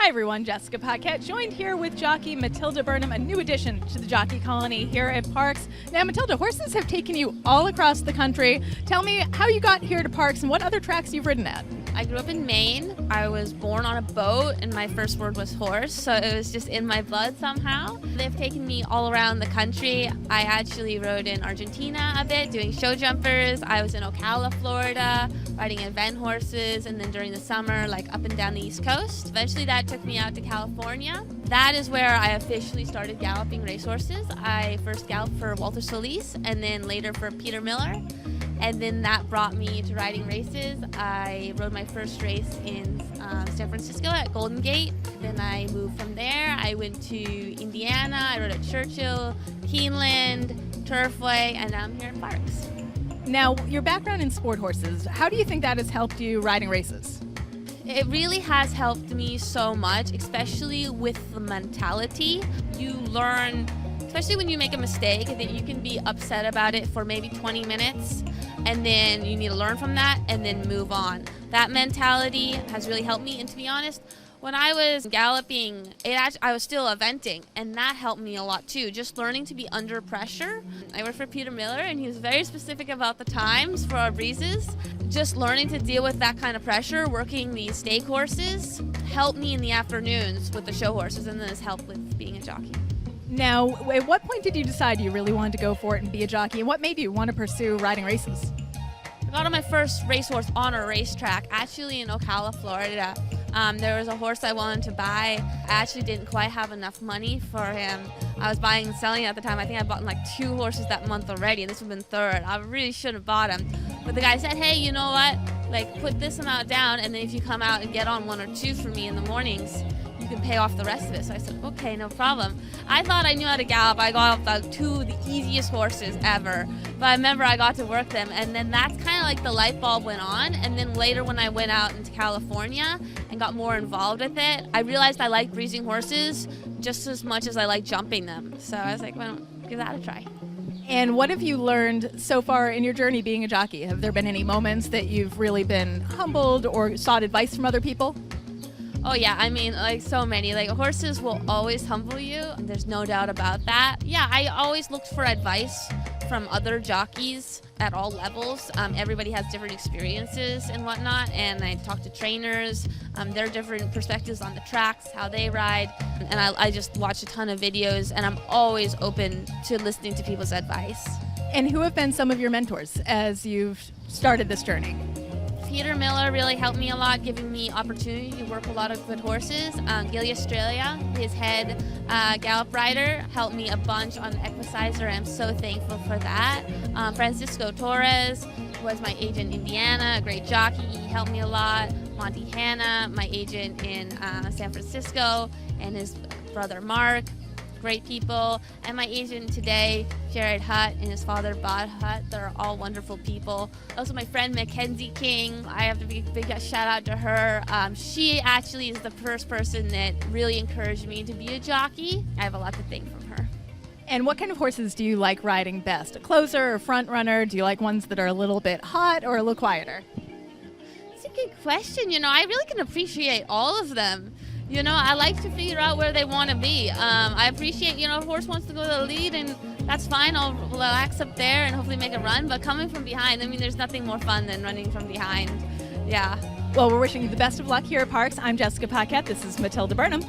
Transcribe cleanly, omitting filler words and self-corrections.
Hi everyone, Jessica Paquette, joined here with jockey Matilda Burnham, a new addition to the jockey colony here at Parks. Now Matilda, horses have taken you all across the country. Tell me how you got here to Parks and what other tracks you've ridden at. I grew up in Maine. I was born on a boat and my first word was horse, so it was just in my blood somehow. They've taken me all around the country. I actually rode in Argentina a bit, doing show jumpers. I was in Ocala, Florida, riding event horses, and then during the summer, like up and down the East Coast. Eventually that took me out to California. That is where I officially started galloping racehorses. I first galloped for Walter Solis and then later for Peter Miller. And then that brought me to riding races. I rode my first race in San Francisco at Golden Gate. Then I moved from there. I went to Indiana. I rode at Churchill, Keeneland, Turfway, and now I'm here at Parks. Now, your background in sport horses, how do you think that has helped you riding races? It really has helped me so much, especially with the mentality. You learn, especially when you make a mistake, that you can be upset about it for maybe 20 minutes, and then you need to learn from that and then move on. That mentality has really helped me, and to be honest, when I was galloping, I was still eventing, and that helped me a lot too, just learning to be under pressure. I worked for Peter Miller, and he was very specific about the times for our breezes. Just learning to deal with that kind of pressure, working these stake horses, helped me in the afternoons with the show horses, and then has helped with being a jockey. Now, at what point did you decide you really wanted to go for it and be a jockey, and what made you want to pursue riding races? I got on my first racehorse on a racetrack, actually in Ocala, Florida. There was a horse I wanted to buy. I actually didn't quite have enough money for him. I was buying and selling at the time. I think I bought like 2 horses that month already, and this would have been third. I really should have bought him. But the guy said, hey, you know what? Like, put this amount down, and then if you come out and get on 1 or 2 for me in the mornings, you can pay off the rest of it. So I said, okay, no problem. I thought I knew how to gallop. I got off 2 of the easiest horses ever. But I remember I got to work them, and then that's kind of like the light bulb went on. And then later when I went out into California and got more involved with it, I realized I liked breezing horses just as much as I like jumping them. So I was like, well, give that a try. And what have you learned so far in your journey being a jockey? Have there been any moments that you've really been humbled or sought advice from other people? Oh yeah, I mean, like so many. Like horses will always humble you. There's no doubt about that. Yeah, I always looked for advice from other jockeys at all levels. Everybody has different experiences and whatnot, and I talk to trainers, their different perspectives on the tracks, how they ride, and I just watch a ton of videos, and I'm always open to listening to people's advice. And who have been some of your mentors as you've started this journey? Peter Miller really helped me a lot, giving me opportunity to work a lot of good horses. Gilly Australia, his head gallop rider, helped me a bunch on Equicizer. I'm so thankful for that. Francisco Torres was my agent in Indiana, a great jockey. He helped me a lot. Monty Hanna, my agent in San Francisco, and his brother Mark. Great people, and my agent today, Jared Hutt, and his father, Bod Hutt. They're all wonderful people. Also, my friend Mackenzie King, I have to give a big shout out to her. She actually is the first person that really encouraged me to be a jockey. I have a lot to thank from her. And what kind of horses do you like riding best? A closer or front runner? Do you like ones that are a little bit hot or a little quieter? That's a good question. You know, I really can appreciate all of them. You know, I like to figure out where they want to be. I appreciate, you know, if a horse wants to go to the lead, and that's fine. I'll relax up there and hopefully make a run. But coming from behind, I mean, there's nothing more fun than running from behind. Yeah. Well, we're wishing you the best of luck here at Parks. I'm Jessica Paquette. This is Matilda Burnham.